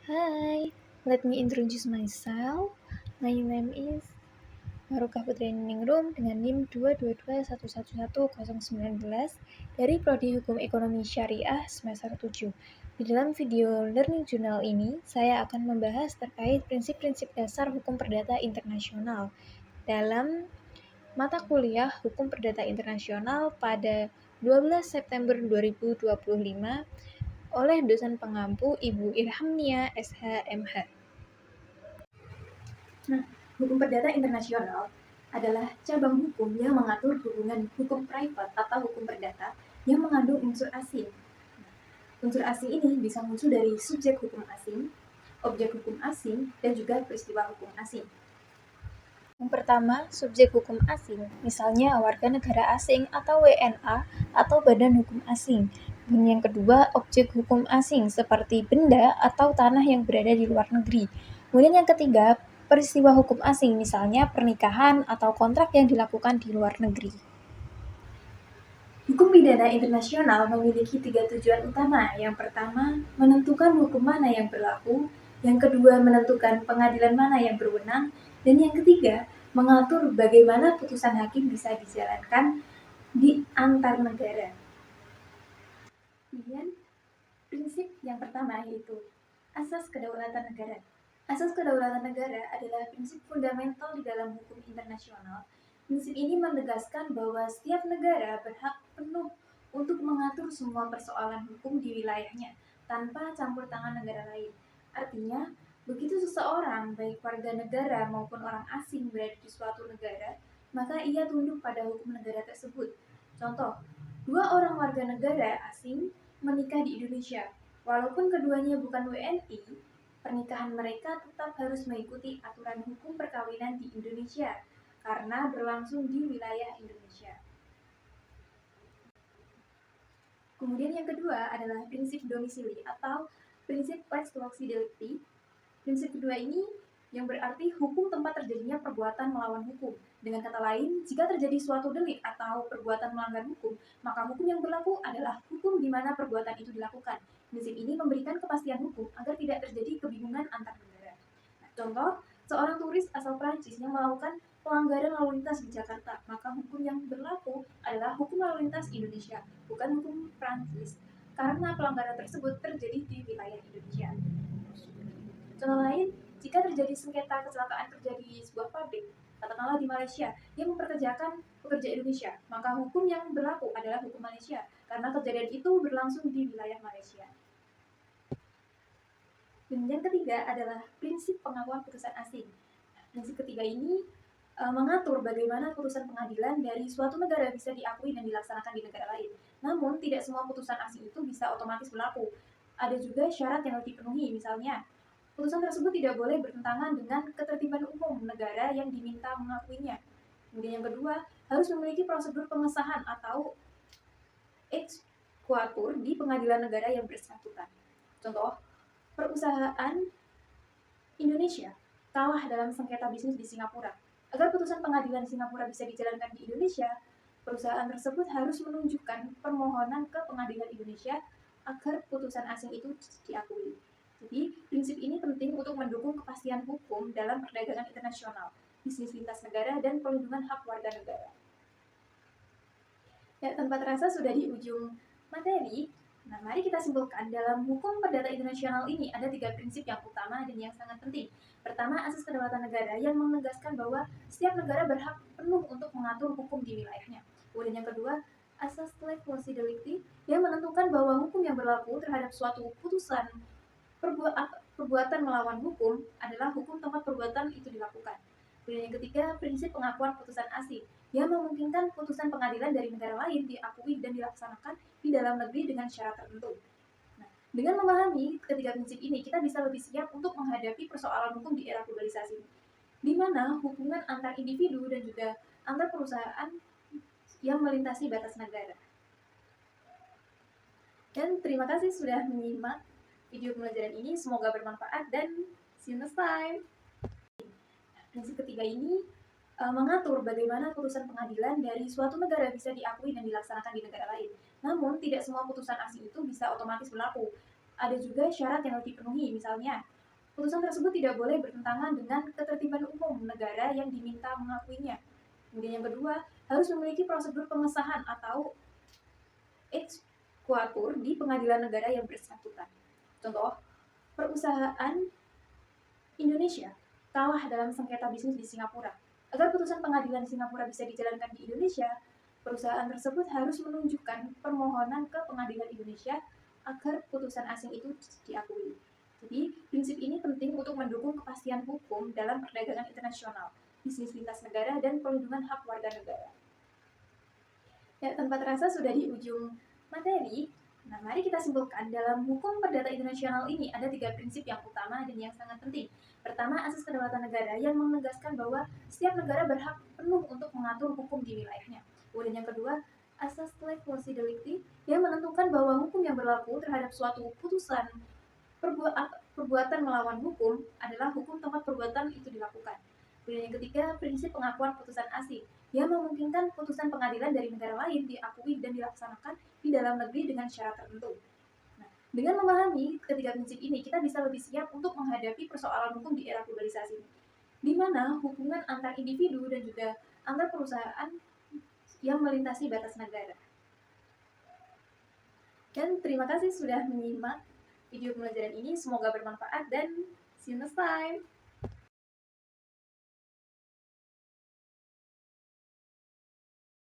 Hi, let me introduce myself. My name is Marukah Putri Ningrum dengan NIM 222111019 dari Prodi Hukum Ekonomi Syariah semester 7. Di dalam video Learning Journal ini, saya akan membahas terkait prinsip-prinsip dasar hukum perdata internasional dalam mata kuliah Hukum Perdata Internasional pada 12 September 2025 oleh dosen pengampu Ibu Irhamnia SH.MH. Nah, hukum perdata internasional adalah cabang hukum yang mengatur hubungan hukum privat atau hukum perdata yang mengandung unsur asing. Unsur asing ini bisa muncul dari subjek hukum asing, objek hukum asing, dan juga peristiwa hukum asing. Yang pertama, subjek hukum asing, misalnya warga negara asing atau WNA atau badan hukum asing. Dan yang kedua, objek hukum asing seperti benda atau tanah yang berada di luar negeri. Kemudian yang ketiga, peristiwa hukum asing, misalnya pernikahan atau kontrak yang dilakukan di luar negeri. Hukum pidana internasional memiliki 3 tujuan utama. Yang pertama, menentukan hukum mana yang berlaku. Yang kedua, menentukan pengadilan mana yang berwenang. Dan yang ketiga, mengatur bagaimana putusan hakim bisa dijalankan di antar negara. Kemudian, prinsip yang pertama yaitu asas kedaulatan negara. Asas kedaulatan negara adalah prinsip fundamental di dalam hukum internasional. Prinsip ini menegaskan bahwa setiap negara berhak penuh untuk mengatur semua persoalan hukum di wilayahnya tanpa campur tangan negara lain. Artinya, begitu seseorang, baik warga negara maupun orang asing berada di suatu negara, maka ia tunduk pada hukum negara tersebut. Contoh, 2 orang warga negara asing menikah di Indonesia. Walaupun keduanya bukan WNI, pernikahan mereka tetap harus mengikuti aturan hukum perkawinan di Indonesia karena berlangsung di wilayah Indonesia. Kemudian yang kedua adalah prinsip domisili atau prinsip res loci-delicti. Prinsip kedua ini yang berarti hukum tempat terjadinya perbuatan melawan hukum. Dengan kata lain, jika terjadi suatu delik atau perbuatan melanggar hukum, maka hukum yang berlaku adalah hukum di mana perbuatan itu dilakukan. Prinsip ini memberikan kepastian hukum agar tidak terjadi kebingungan antar negara. Nah, contoh, seorang turis asal Prancis yang melakukan pelanggaran lalu lintas di Jakarta, maka hukum yang berlaku adalah hukum lalu lintas Indonesia, bukan hukum Prancis, karena pelanggaran tersebut terjadi di wilayah Indonesia. Contoh lain, jika terjadi sengketa kecelakaan kerja di sebuah pabrik, katakanlah di Malaysia, yang memperkerjakan pekerja Indonesia, maka hukum yang berlaku adalah hukum Malaysia, karena kejadian itu berlangsung di wilayah Malaysia. Dan yang ketiga adalah prinsip pengakuan putusan asing. Prinsip ketiga ini mengatur bagaimana putusan pengadilan dari suatu negara bisa diakui dan dilaksanakan di negara lain. Namun, tidak semua putusan asing itu bisa otomatis berlaku. Ada juga syarat yang harus dipenuhi, misalnya putusan tersebut tidak boleh bertentangan dengan ketertiban umum negara yang diminta mengakuinya. Kemudian yang kedua, harus memiliki prosedur pengesahan atau exequatur di pengadilan negara yang bersangkutan. Contoh, perusahaan Indonesia kalah dalam sengketa bisnis di Singapura. Agar putusan pengadilan Singapura bisa dijalankan di Indonesia, perusahaan tersebut harus menunjukkan permohonan ke pengadilan Indonesia agar putusan asing itu diakui. Jadi, prinsip ini penting untuk mendukung kepastian hukum dalam perdagangan internasional, bisnis lintas negara, dan perlindungan hak warga negara. Ya, tanpa terasa sudah di ujung materi. Nah, mari kita simpulkan, dalam hukum perdata internasional ini ada 3 prinsip yang utama dan yang sangat penting. Pertama, asas kedaulatan negara yang menegaskan bahwa setiap negara berhak penuh untuk mengatur hukum di wilayahnya. Kemudian yang kedua, asas lex loci-delicti yang menentukan bahwa hukum yang berlaku terhadap suatu putusan perbuatan melawan hukum adalah hukum tempat perbuatan itu dilakukan. Kemudian yang ketiga, prinsip pengakuan putusan asing yang memungkinkan putusan pengadilan dari negara lain diakui dan dilaksanakan di dalam negeri dengan syarat tertentu. Nah, dengan memahami ketiga prinsip ini, kita bisa lebih siap untuk menghadapi persoalan hukum di era globalisasi, di mana hubungan antar individu dan juga antar perusahaan yang melintasi batas negara. Dan terima kasih sudah menyimak video pembelajaran ini, semoga bermanfaat dan see you next time. Prinsip ketiga ini mengatur bagaimana putusan pengadilan dari suatu negara bisa diakui dan dilaksanakan di negara lain. Namun, tidak semua putusan asing itu bisa otomatis berlaku. Ada juga syarat yang harus dipenuhi, misalnya Putusan tersebut tidak boleh bertentangan dengan ketertiban umum negara yang diminta mengakuinya. Kemudian yang kedua, harus memiliki prosedur pengesahan atau exequatur di pengadilan negara yang bersangkutan. Contoh, perusahaan Indonesia kalah dalam sengketa bisnis di Singapura. Agar putusan pengadilan Singapura bisa dijalankan di Indonesia, perusahaan tersebut harus menunjukkan permohonan ke pengadilan Indonesia agar putusan asing itu diakui. Jadi, prinsip ini penting untuk mendukung kepastian hukum dalam perdagangan internasional, bisnis lintas negara, dan perlindungan hak warga negara. Ya, tanpa terasa sudah di ujung materi. Nah, mari kita simpulkan, dalam hukum perdata internasional ini ada 3 prinsip yang utama dan yang sangat penting. Pertama, asas kedaulatan negara yang menegaskan bahwa setiap negara berhak penuh untuk mengatur hukum di wilayahnya. Kemudian yang kedua, asas clause delicti yang menentukan bahwa hukum yang berlaku terhadap suatu putusan perbuatan melawan hukum adalah hukum tempat perbuatan itu dilakukan. Kemudian yang ketiga, prinsip pengakuan putusan asing yang memungkinkan putusan pengadilan dari negara lain diakui dan dilaksanakan di dalam negeri dengan syarat tertentu. Nah, dengan memahami ketiga prinsip ini, kita bisa lebih siap untuk menghadapi persoalan hukum di era globalisasi, di mana hubungan antar individu dan juga antar perusahaan yang melintasi batas negara. Dan terima kasih sudah menyimak video pembelajaran ini, semoga bermanfaat dan see you next time.